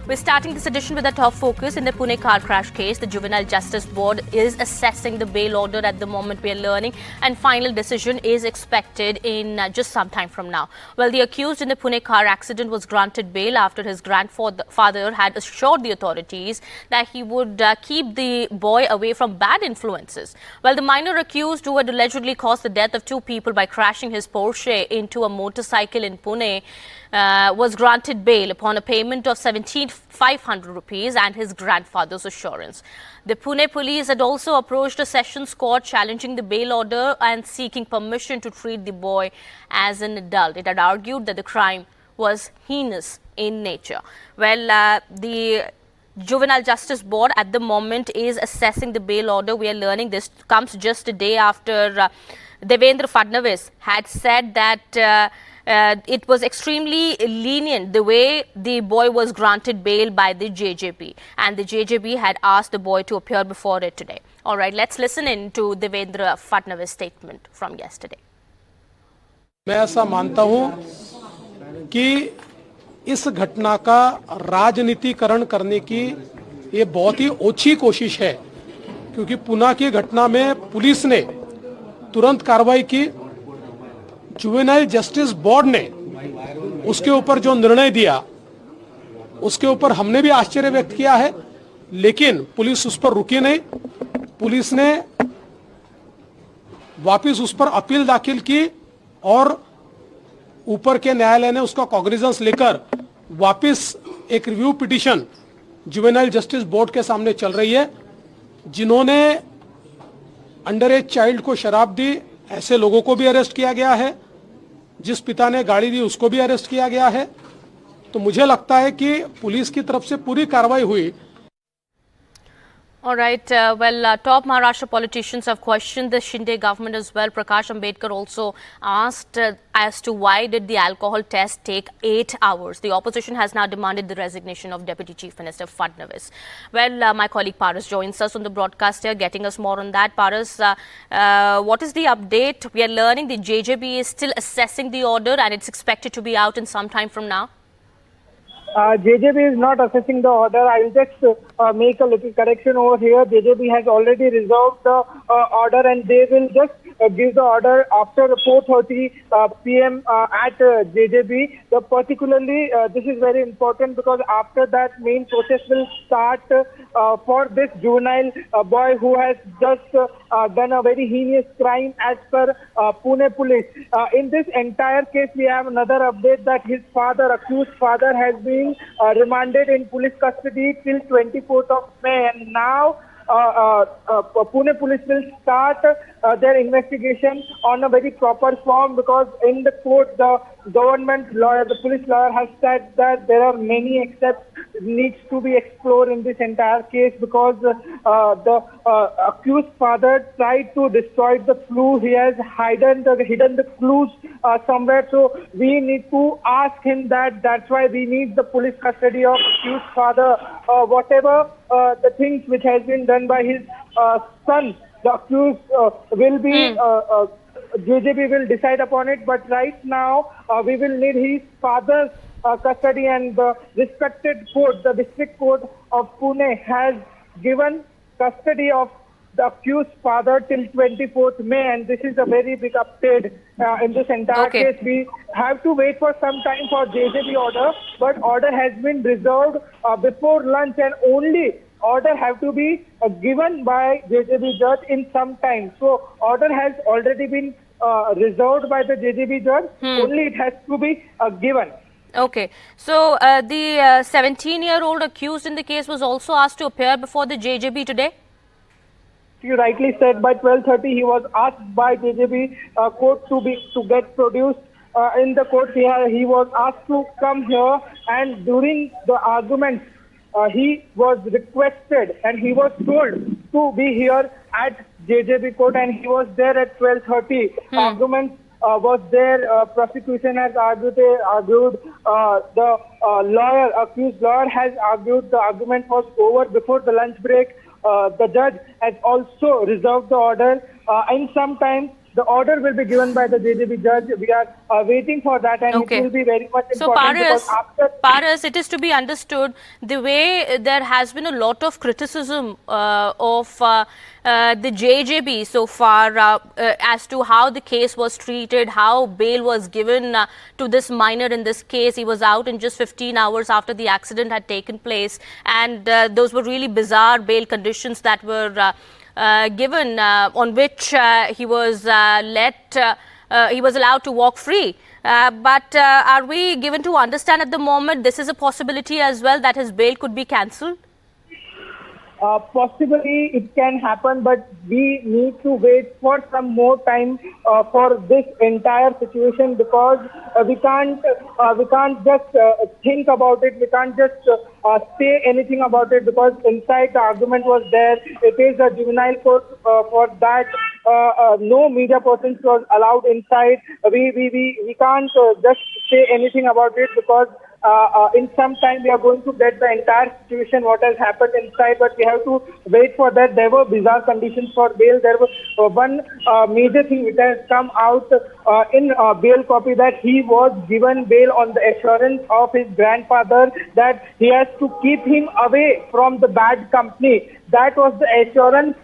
We're starting this edition with a top focus in the Pune car crash case. The Juvenile Justice Board is assessing the bail order at the moment we are learning, and final decision is expected in just some time from now. Well, the accused in the Pune car accident was granted bail after his grandfather had assured the authorities that he would keep the boy away from bad influences. Well, the minor accused, who had allegedly caused the death of two people by crashing his Porsche into a motorcycle in Pune, was granted bail upon a payment of 17,500 rupees and his grandfather's assurance. The Pune police had also approached a sessions court challenging the bail order and seeking permission to treat the boy as an adult. It had argued that the crime was heinous in nature. Well, the Juvenile Justice Board at the moment is assessing the bail order. We are learning this comes just a day after Devendra Fadnavis had said that it was extremely lenient the way the boy was granted bail by the JJB, and the JJB had asked the boy to appear before it today. All right, let's listen in to Devendra Fadnavis' statement from yesterday. मैं ऐसा मानता हूं कि इस घटना का राजनीतिकरण करने की ये बहुत ही ओछी कोशिश है, क्योंकि पुणे की घटना में पुलिस ने तुरंत कार्रवाई की। जुवेनाइल जस्टिस बोर्ड ने उसके ऊपर जो निर्णय दिया उसके ऊपर हमने भी आश्चर्य व्यक्त किया है, लेकिन पुलिस उस पर रुकी नहीं। पुलिस ने वापस उस पर अपील दाखिल की और ऊपर के न्यायालय ने उसका कॉग्निजेंस लेकर वापस एक review petition juvenile justice board के सामने चल रही है। जिन्होंने अंडर एज चाइल्ड को शराब दी, ऐसे लोगों को भी अरेस्ट किया गया है। जिस पिता ने गाड़ी दी उसको भी अरेस्ट किया गया है। तो मुझे लगता है कि पुलिस की तरफ से पूरी कार्रवाई हुई। All right. Top Maharashtra politicians have questioned the Shinde government as well. Prakash Ambedkar also asked as to why did the alcohol test take 8 hours. The opposition has now demanded the resignation of Deputy Chief Minister Fadnavis. Well, my colleague Paras joins us on the broadcast here, getting us more on that. Paras, what is the update? We are learning the JJB is still assessing the order and it's expected to be out in some time from now. JJB is not assessing the order. I will just make a little correction over here. JJB has already resolved the order, and they will just give the order after 4:30 p.m. At JJB. Particularly, this is very important because after that, main process will start for this juvenile boy who has just done a very heinous crime as per Pune police. In this entire case, we have another update that his father, accused father, has been remanded in police custody till 24th of May, and now Pune police will start their investigation on a very proper form, because in the court the government lawyer, the police lawyer, has said that there are many excepts needs to be explored in this entire case, because the accused father tried to destroy the clue. He has hidden the clues somewhere. So we need to ask him that. That's why we need the police custody of accused father. Whatever the things which has been done by his son, the accused will be. JJB will decide upon it, but right now we will need his father's custody, and the respected court, the district court of Pune, has given custody of the accused father till 24th May, and this is a very big update in this entire case. We have to wait for some time for JJB order, but order has been reserved before lunch, and only order have to be given by JJB judge in some time. So order has already been reserved by the JJB judge. Only it has to be given. Okay. So the 17-year-old accused in the case was also asked to appear before the JJB today? You rightly said, by 12:30 he was asked by JJB court to get produced in the court. He was asked to come here, and during the arguments he was requested and he was told to be here at JJB court, and he was there at 12:30. Arguments was there. Prosecution has argued. The lawyer, accused lawyer, has argued. The argument was over before the lunch break. The judge has also reserved the order. In some time, the order will be given by the JJB judge. We are waiting for that, and Okay. it will be very much So important because after Paras, it is to be understood the way there has been a lot of criticism of the JJB so far as to how the case was treated, how bail was given to this minor in this case. He was out in just 15 hours after the accident had taken place, and those were really bizarre bail conditions that were given on which he was he was allowed to walk free. But are we given to understand at the moment this is a possibility as well that his bail could be cancelled? Possibly it can happen, but we need to wait for some more time for this entire situation, because we can't just think about it. We can't just say anything about it, because inside the argument was there. It is a juvenile court. For that, no media persons was allowed inside. We can't just say anything about it, because in some time we are going to get the entire situation, what has happened inside, but we have to wait for that. There were bizarre conditions for bail. There was one major thing which has come out in bail copy, that he was given bail on the assurance of his grandfather that he has to keep him away from the bad company. That was the assurance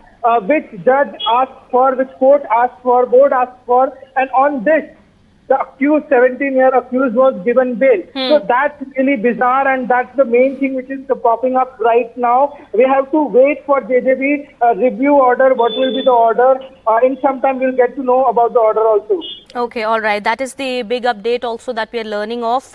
which judge asked for, which court asked for, board asked for, and on this, the accused, 17-year accused, was given bail. So that's really bizarre, and that's the main thing which is popping up right now. We have to wait for JJB review order. What will be the order? In some time we'll get to know about the order also. Okay, all right. That is the big update also that we are learning of.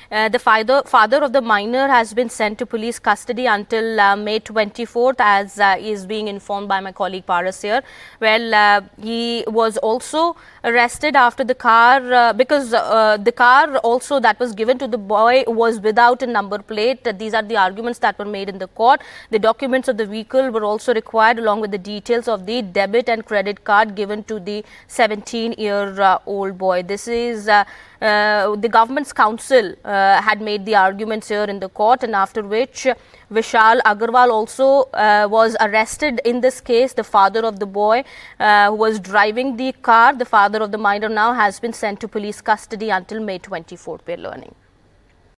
The father of the minor has been sent to police custody until May 24th, as is being informed by my colleague Paras here. Well, he was also arrested after the car, because the car also that was given to the boy was without a number plate. These are the arguments that were made in the court. The documents of the vehicle were also required, along with the details of the debit and credit card given to the 17-year-old boy. This is the government's counsel had made the arguments here in the court, and after which Vishal Agarwal also was arrested in this case. The father of the boy who was driving the car, the father of the minor, now has been sent to police custody until May 24th, we are learning.